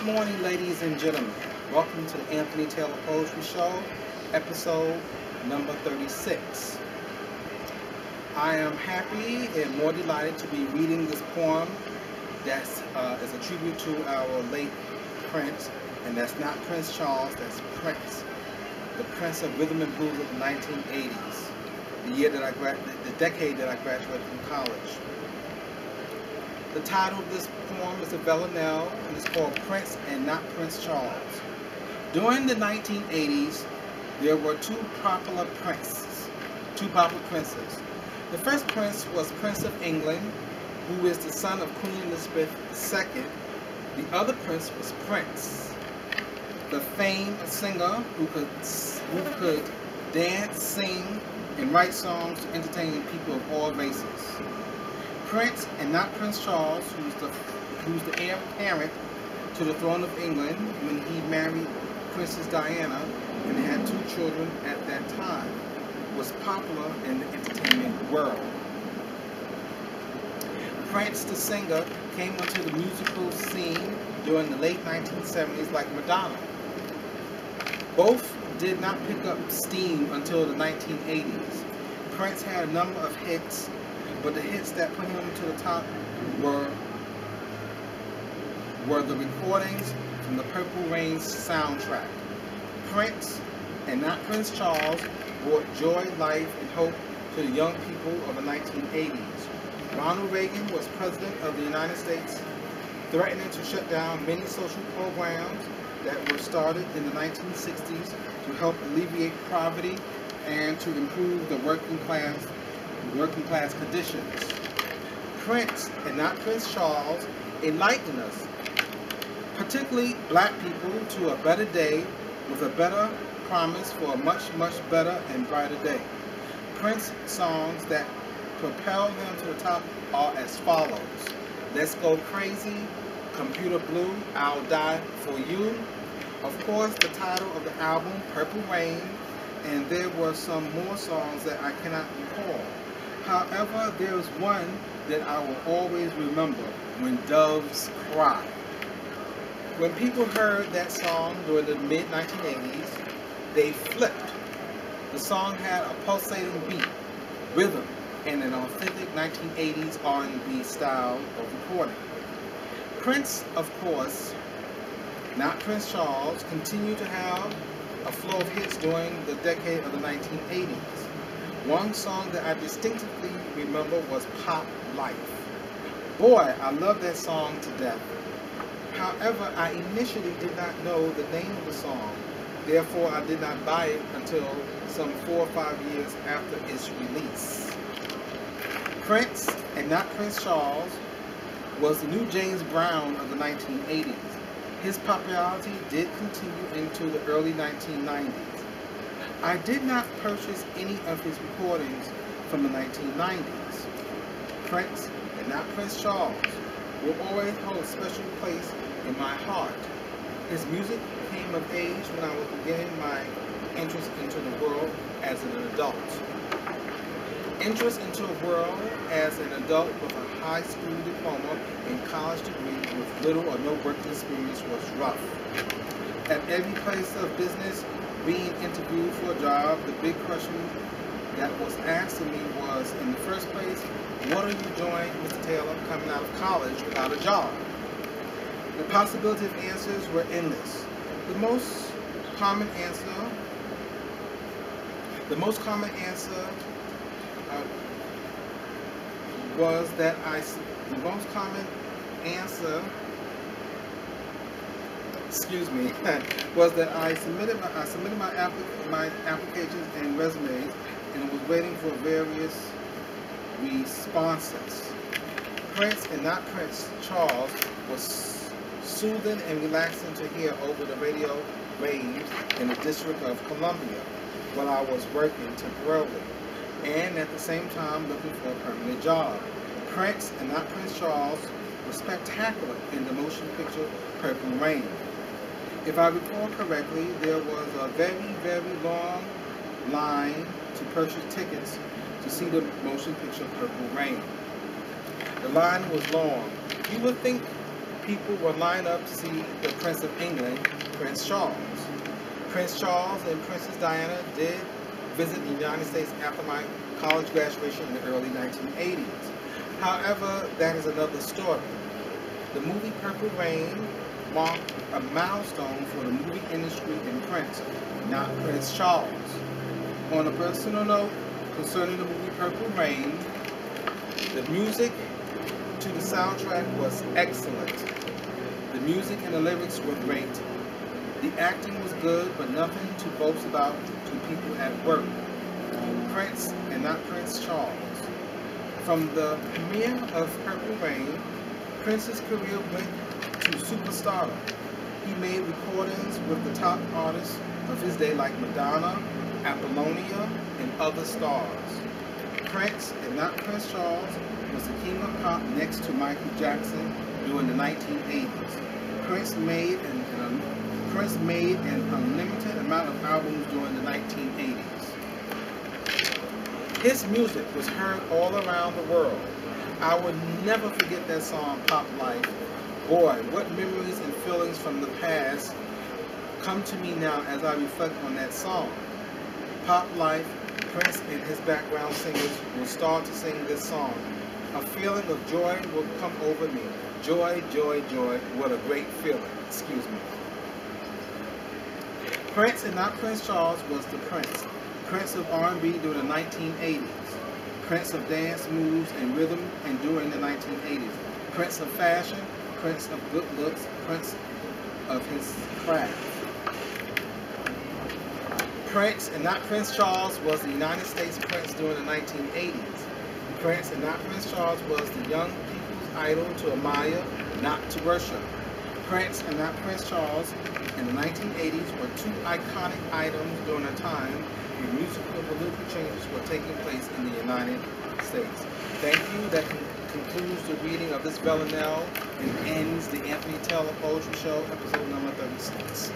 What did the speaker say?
Good morning, ladies and gentlemen. Welcome to the Anthony Taylor Poetry Show, episode number 36. I am happy and more delighted to be reading this poem that is a tribute to our late Prince, and that's not Prince Charles, that's Prince, the Prince of Rhythm and Blues of the 1980s, the decade that I graduated from college. The title of this poem is a villanelle, and it's called Prince and Not Prince Charles. During the 1980s, there were two popular princes. The first prince was Prince of England, who is the son of Queen Elizabeth II. The other prince was Prince, the famed singer who could dance, sing, and write songs to entertain people of all races. Prince, and not Prince Charles, who's the heir apparent to the throne of England when he married Princess Diana and had two children at that time, was popular in the entertainment world. Prince, the singer, came onto the musical scene during the late 1970s like Madonna. Both did not pick up steam until the 1980s. Prince had a number of hits, but the hits that put him to the top were the recordings from the Purple Rain soundtrack. Prince, and not Prince Charles, brought joy, life, and hope to the young people of the 1980s. Ronald Reagan was president of the United States, threatening to shut down many social programs that were started in the 1960s to help alleviate poverty and to improve the working class conditions. Prince, and not Prince Charles, enlightened us, particularly black people, to a better day with a better promise for a much, much better and brighter day. Prince songs that propel him to the top are as follows: Let's Go Crazy, Computer Blue, I'll Die For You, of course the title of the album, Purple Rain, and there were some more songs that I cannot recall. However, there is one that I will always remember: When Doves Cry. When people heard that song during the mid-1980s, they flipped. The song had a pulsating beat, rhythm, and an authentic 1980s R&B style of recording. Prince, of course, not Prince Charles, continued to have a flow of hits during the decade of the 1980s. One song that I distinctively remember was Pop Life. Boy, I love that song to death. However, I initially did not know the name of the song. Therefore, I did not buy it until some 4 or 5 years after its release. Prince, and not Prince Charles, was the new James Brown of the 1980s. His popularity did continue into the early 1990s. I did not purchase any of his recordings from the 1990s. Prince, and not Prince Charles, will always hold a special place in my heart. His music came of age when I was beginning my interest into the world as an adult. Interest into a world as an adult with a high school diploma and college degree with little or no working experience was rough. At every place of business, being interviewed for a job, the big question that was asked of me was, in the first place, what are you doing, Mr. Taylor, coming out of college without a job? The possibility of answers were endless. The most common answer was that I submitted my applications and resumes and was waiting for various responses. Prince, and not Prince Charles, was soothing and relaxing to hear over the radio waves in the District of Columbia while I was working temporarily and at the same time looking for a permanent job. Prince, and not Prince Charles, was spectacular in the motion picture Purple Rain. If I recall correctly, there was a very, very long line to purchase tickets to see the motion picture Purple Rain. The line was long. You would think people were lined up to see the Prince of England, Prince Charles. Prince Charles and Princess Diana did visit the United States after my college graduation in the early 1980s. However, that is another story. The movie Purple Rain marked a milestone for the movie industry and Prince, not Prince Charles. On a personal note, concerning the movie Purple Rain, the music to the soundtrack was excellent. The music and the lyrics were great. The acting was good, but nothing to boast about to people at work. Prince and not Prince Charles. From the premiere of Purple Rain, Prince's career went to superstardom. He made recordings with the top artists of his day like Madonna, Apollonia, and other stars. Prince, and not Prince Charles, was the king of pop next to Michael Jackson during the 1980s. Prince made an unlimited amount of albums during the 1980s. His music was heard all around the world. I will never forget that song, Pop Life. Boy, what memories and feelings from the past come to me now as I reflect on that song. Pop Life, Prince and his background singers will start to sing this song. A feeling of joy will come over me. Joy, joy, joy, what a great feeling. Excuse me. Prince and not Prince Charles was the Prince. Prince of R&B during the 1980s. Prince of dance moves and rhythm and during the 1980s. Prince of fashion, Prince of good looks, Prince of his craft. Prince and not Prince Charles was the United States Prince during the 1980s. Prince and not Prince Charles was the young people's idol to admire, not to worship. Prince and not Prince Charles in the 1980s were two iconic items during a time when musical and political changes were taking place in the United States. Thank you. That concludes the reading of this Villanelle and ends the Anthony Taylor Poetry Show, episode number 36.